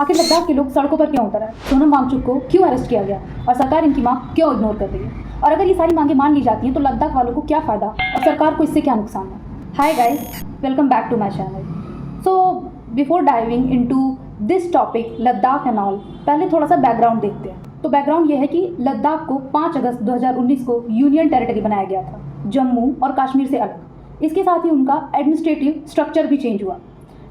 आखिर लद्दाख के लोग सड़कों पर क्यों उतर आए, सोनम वांगचुक को क्यों अरेस्ट किया गया और सरकार इनकी मांग क्यों इग्नोर कर रही है, और अगर ये सारी मांगे मान ली जाती हैं तो लद्दाख वालों को क्या फ़ायदा और सरकार को इससे क्या नुकसान है। Hi guys, welcome back to my channel. So before diving into this topic Ladakh and all, पहले थोड़ा सा बैकग्राउंड देखते हैं। तो बैकग्राउंड ये है कि लद्दाख को 5 अगस्त 2019 को यूनियन टेरिटरी बनाया गया था, जम्मू और कश्मीर से अलग। इसके साथ ही उनका एडमिनिस्ट्रेटिव स्ट्रक्चर भी चेंज हुआ।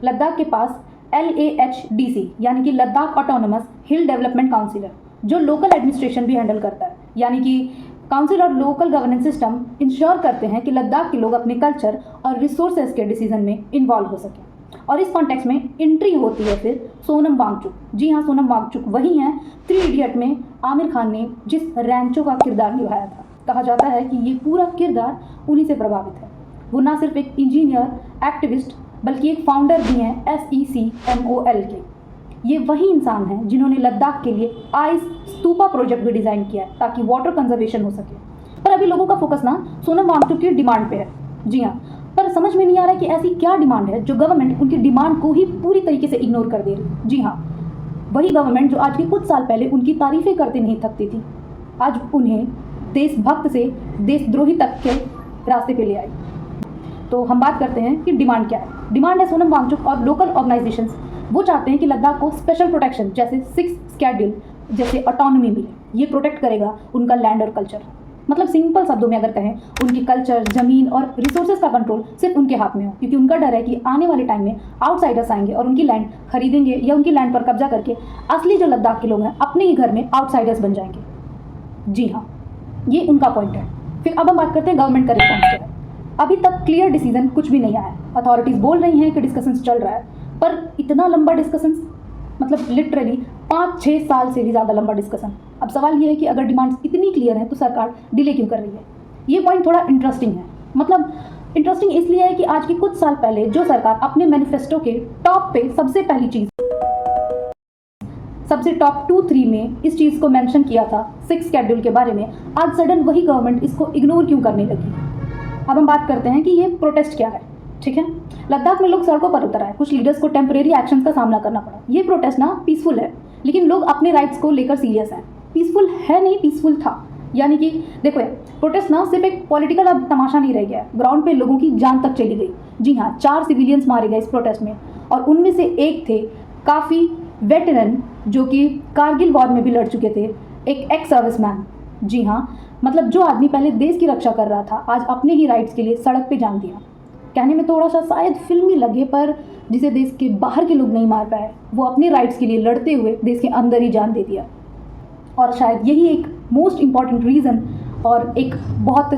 लद्दाख के पास LAHDC यानी कि लद्दाख ऑटोनोमस हिल डेवलपमेंट काउंसिल है, जो लोकल एडमिनिस्ट्रेशन भी हैंडल करता है। यानी कि काउंसिल और लोकल गवर्नेंस सिस्टम इंश्योर करते हैं कि लद्दाख के लोग अपने कल्चर और रिसोर्सेज के डिसीजन में इन्वॉल्व हो सकें। और इस कॉन्टेक्स्ट में एंट्री होती है फिर सोनम वांगचुक। जी हाँ, सोनम वांगचुक वही हैं 3 इडियट में आमिर खान ने जिस रैंचो का किरदार निभाया था। कहा जाता है कि ये पूरा किरदार उन्हीं से प्रभावित है। वो ना सिर्फ एक इंजीनियर एक्टिविस्ट बल्कि एक फाउंडर भी हैं SECMOL के। ये वही इंसान हैं जिन्होंने लद्दाख के लिए आइस स्तूपा प्रोजेक्ट भी डिज़ाइन किया है ताकि वाटर कंजर्वेशन हो सके। पर अभी लोगों का फोकस ना सोनम वांगचुक की डिमांड पे है। जी हाँ, पर समझ में नहीं आ रहा है कि ऐसी क्या डिमांड है जो गवर्नमेंट उनकी डिमांड को ही पूरी तरीके से इग्नोर कर दे रही। जी हाँ, वही गवर्नमेंट जो आज के कुछ साल पहले उनकी तारीफें करते नहीं थकती थी, आज उन्हें देशभक्त से देशद्रोही तक के रास्ते पे ले आई। तो हम बात करते हैं कि डिमांड क्या है। डिमांड है सोनम वांगचुक और लोकल ऑर्गेनाइजेशंस वो चाहते हैं कि लद्दाख को स्पेशल प्रोटेक्शन जैसे 6 शेड्यूल जैसे ऑटोनॉमी मिले। ये प्रोटेक्ट करेगा उनका लैंड और कल्चर। मतलब सिंपल शब्दों में अगर कहें, उनकी कल्चर, ज़मीन और रिसोर्सेज का कंट्रोल सिर्फ उनके हाथ में हो, क्योंकि उनका डर है कि आने वाले टाइम में आउटसाइडर्स आएंगे और उनकी लैंड खरीदेंगे या उनकी लैंड पर कब्जा करके असली जो लद्दाख के लोग हैं अपने ही घर में आउटसाइडर्स बन जाएंगे। जी हाँ, ये उनका पॉइंट है। फिर अब हम बात करते हैं गवर्नमेंट का रिस्पॉन्स क्या है। अभी तक क्लियर डिसीजन कुछ भी नहीं आया। अथॉरिटीज़ बोल रही हैं कि डिस्कशंस चल रहा है, पर इतना लंबा डिस्कशंस, मतलब लिटरली 5-6 साल से भी ज़्यादा लंबा डिस्कशन। अब सवाल ये है कि अगर डिमांड्स इतनी क्लियर हैं तो सरकार डिले क्यों कर रही है। ये पॉइंट थोड़ा इंटरेस्टिंग है। मतलब इंटरेस्टिंग इसलिए है कि आज के कुछ साल पहले जो सरकार अपने मैनिफेस्टो के टॉप पे सबसे पहली चीज़, सबसे टॉप 2-3 में इस चीज़ को मेंशन किया था 6 शेड्यूल के बारे में, आज सडन वही गवर्नमेंट इसको इग्नोर क्यों करने लगी। अब हम बात करते हैं कि ये प्रोटेस्ट क्या है। ठीक है, लद्दाख में लोग सड़कों पर उतर आए, कुछ लीडर्स को टेम्परेरी एक्शंस का सामना करना पड़ा। ये प्रोटेस्ट ना पीसफुल है, लेकिन लोग अपने राइट्स को लेकर सीरियस हैं। पीसफुल है नहीं, पीसफुल था। यानी कि देखो, प्रोटेस्ट ना सिर्फ एक पॉलिटिकल अब तमाशा नहीं रह गया, ग्राउंड पे लोगों की जान तक चली गई। जी हाँ, 4 सिविलियंस मारे गए इस प्रोटेस्ट में, और उनमें से एक थे काफ़ी वेटरन जो कि कारगिल वॉर में भी लड़ चुके थे, एक एक्स सर्विसमैन। जी हाँ, मतलब जो आदमी पहले देश की रक्षा कर रहा था आज अपने ही राइट्स के लिए सड़क पे जान दिया। कहने में थोड़ा सा शायद फिल्मी लगे, पर जिसे देश के बाहर के लोग नहीं मार पाए, वो अपने राइट्स के लिए लड़ते हुए देश के अंदर ही जान दे दिया। और शायद यही एक मोस्ट इम्पॉर्टेंट रीज़न और एक बहुत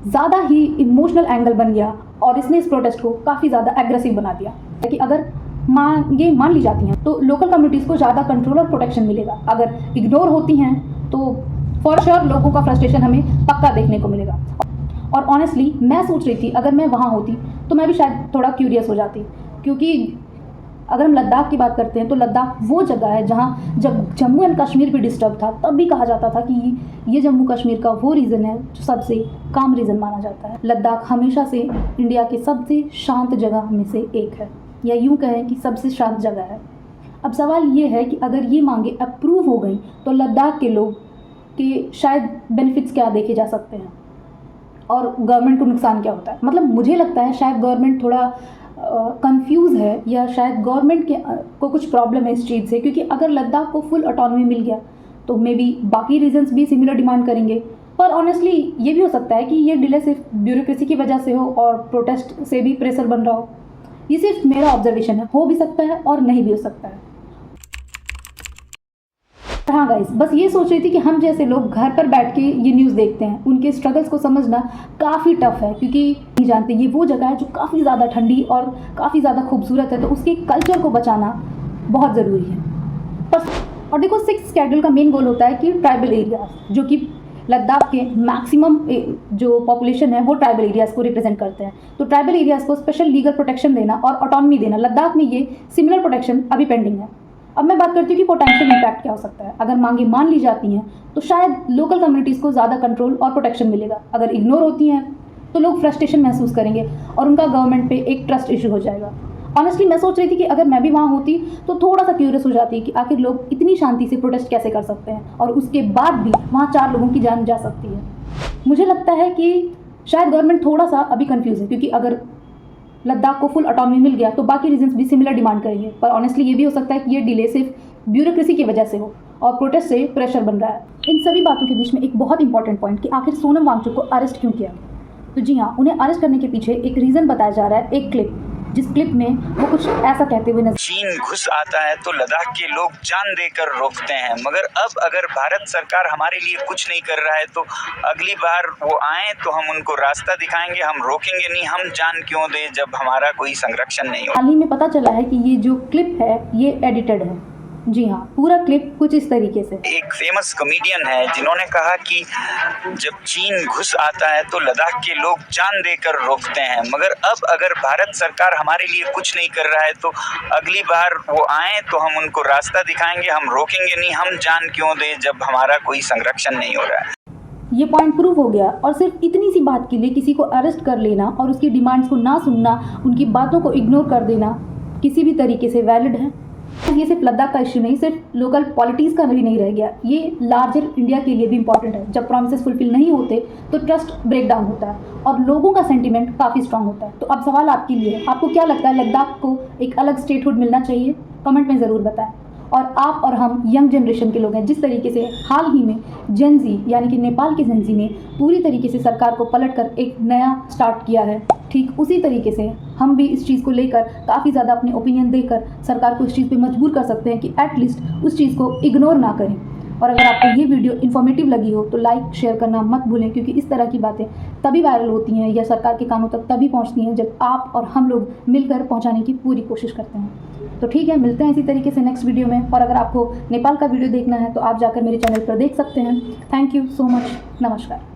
ज़्यादा ही इमोशनल एंगल बन गया, और इसने इस प्रोटेस्ट को काफ़ी ज़्यादा एग्रेसिव बना दिया कि अगर ये मान ली जाती हैं तो लोकल कम्युनिटीज़ को ज़्यादा कंट्रोल और प्रोटेक्शन मिलेगा। अगर इग्नोर होती हैं तो फॉर श्योर लोगों का फ्रस्ट्रेशन हमें पक्का देखने को मिलेगा। और ऑनेस्टली मैं सोच रही थी अगर मैं वहाँ होती तो मैं भी शायद थोड़ा क्यूरियस हो जाती, क्योंकि अगर हम लद्दाख की बात करते हैं तो लद्दाख वो जगह है जहाँ जब जम्मू एंड कश्मीर भी डिस्टर्ब था तब भी कहा जाता था कि ये जम्मू कश्मीर का वो रीज़न है जो सबसे काम रीज़न माना जाता है। लद्दाख हमेशा से इंडिया के सबसे शांत जगह में से एक है, या यूँ कहें कि सबसे शांत जगह है। अब सवाल ये है कि अगर ये मांगे अप्रूव हो गई तो लद्दाख के लोग के शायद बेनिफिट्स क्या देखे जा सकते हैं और गवर्नमेंट को नुकसान क्या होता है। मतलब मुझे लगता है शायद गवर्नमेंट थोड़ा कंफ्यूज है, या शायद गवर्नमेंट के को कुछ प्रॉब्लम है इस चीज़ से, क्योंकि अगर लद्दाख को फुल ऑटोनॉमी मिल गया तो मे बी बाकी रीजन्स भी सिमिलर डिमांड करेंगे। पर ऑनेस्टली ये भी हो सकता है कि ये डिले सिर्फ ब्यूरोक्रेसी की वजह से हो और प्रोटेस्ट से भी प्रेशर बन रहा हो। ये सिर्फ मेरा ऑब्जर्वेशन है, हो भी सकता है और नहीं भी हो सकता है। हाँ गाइस, बस ये सोच रही थी कि हम जैसे लोग घर पर बैठ के ये न्यूज़ देखते हैं, उनके स्ट्रगल्स को समझना काफ़ी टफ है, क्योंकि नहीं जानते ये वो जगह है जो काफ़ी ज़्यादा ठंडी और काफ़ी ज़्यादा खूबसूरत है, तो उसके कल्चर को बचाना बहुत ज़रूरी है। बस, और देखो 6 शेड्यूल का मेन गोल होता है कि ट्राइबल एरियाज, जो कि लद्दाख के मैक्सिमम जो पॉपुलेशन है वो ट्राइबल एरियाज़ को रिप्रेजेंट करते हैं, तो ट्राइबल एरियाज़ को स्पेशल लीगल प्रोटेक्शन देना और ऑटोनॉमी देना। लद्दाख में ये सिमिलर प्रोटेक्शन अभी पेंडिंग है। अब मैं बात करती हूँ कि पोटेंशियल इम्पैक्ट क्या हो सकता है। अगर मांगे मान ली जाती हैं तो शायद लोकल कम्युनिटीज़ को ज़्यादा कंट्रोल और प्रोटेक्शन मिलेगा। अगर इग्नोर होती हैं तो लोग फ्रस्ट्रेशन महसूस करेंगे और उनका गवर्नमेंट पे एक ट्रस्ट इशू हो जाएगा। ऑनेस्टली मैं सोच रही थी कि अगर मैं भी वहाँ होती तो थोड़ा सा क्यूरियस हो जाती कि आखिर लोग इतनी शांति से प्रोटेस्ट कैसे कर सकते हैं और उसके बाद भी वहाँ 4 लोगों की जान जा सकती है। मुझे लगता है कि शायद गवर्नमेंट थोड़ा सा अभी कंफ्यूज है, क्योंकि अगर लद्दाख को फुल ऑटोनॉमी मिल गया तो बाकी रीजन्स भी सिमिलर डिमांड करेंगे। पर ऑनेस्टली ये भी हो सकता है कि ये डिले सिर्फ ब्यूरोक्रेसी की वजह से हो और प्रोटेस्ट से प्रेशर बन रहा है। इन सभी बातों के बीच में एक बहुत इंपॉर्टेंट पॉइंट कि आखिर सोनम वांगचुक को अरेस्ट क्यों किया। तो जी हाँ, उन्हें अरेस्ट करने के पीछे एक रीज़न बताया जा रहा है, एक क्लिप, जिस क्लिप में वो कुछ ऐसा कहते हुए नजर। चीन घुस आता है तो लद्दाख के लोग जान देकर रोकते हैं, मगर अब अगर भारत सरकार हमारे लिए कुछ नहीं कर रहा है तो अगली बार वो आए तो हम उनको रास्ता दिखाएंगे, हम रोकेंगे नहीं। हम जान क्यों दे जब हमारा कोई संरक्षण नहीं हो। हाल ही में पता चला है कि ये जो क्लिप है ये एडिटेड है। जी हाँ, पूरा क्लिप कुछ इस तरीके से। एक फेमस कॉमेडियन है जिन्होंने कहा कि जब चीन घुस आता है तो लद्दाख के लोग जान देकर रोकते हैं, मगर अब अगर भारत सरकार हमारे लिए कुछ नहीं कर रहा है तो अगली बार वो आए तो हम उनको रास्ता दिखाएंगे, हम रोकेंगे नहीं। हम जान क्यों दे जब हमारा कोई संरक्षण नहीं हो रहा है। ये पॉइंट प्रूव हो गया, और सिर्फ इतनी सी बात के लिए किसी को अरेस्ट कर लेना और उसकी डिमांड्स को ना सुनना, उनकी बातों को इग्नोर कर देना किसी भी तरीके से वैलिड है। ये सिर्फ लद्दाख का इश्यू नहीं, सिर्फ लोकल पॉलिटिक्स का भी नहीं रह गया, ये लार्जर इंडिया के लिए भी इंपॉर्टेंट है। जब प्रॉमिसेस फुलफिल नहीं होते तो ट्रस्ट ब्रेक डाउन होता है और लोगों का सेंटिमेंट काफ़ी स्ट्रांग होता है। तो अब सवाल आपके लिए, आपको क्या लगता है लद्दाख को एक अलग स्टेटहुड मिलना चाहिए? कमेंट में ज़रूर बताएं। और आप और हम यंग जनरेशन के लोग हैं, जिस तरीके से हाल ही में जेनजी यानी कि नेपाल के जेनजी ने पूरी तरीके से सरकार को पलटकर एक नया स्टार्ट किया है, ठीक उसी तरीके से हम भी इस चीज़ को लेकर काफ़ी ज़्यादा अपने ओपिनियन देकर सरकार को इस चीज़ पे मजबूर कर सकते हैं कि एटलीस्ट उस चीज़ को इग्नोर ना करें। और अगर आपको ये वीडियो इन्फॉर्मेटिव लगी हो तो लाइक शेयर करना मत भूलें, क्योंकि इस तरह की बातें तभी वायरल होती हैं या सरकार के कानों तक तभी पहुंचती हैं जब आप और हम लोग मिलकर पहुंचाने की पूरी कोशिश करते हैं। तो ठीक है, मिलते हैं इसी तरीके से नेक्स्ट वीडियो में। और अगर आपको नेपाल का वीडियो देखना है तो आप जाकर मेरे चैनल पर देख सकते हैं। Thank you so much. नमस्कार।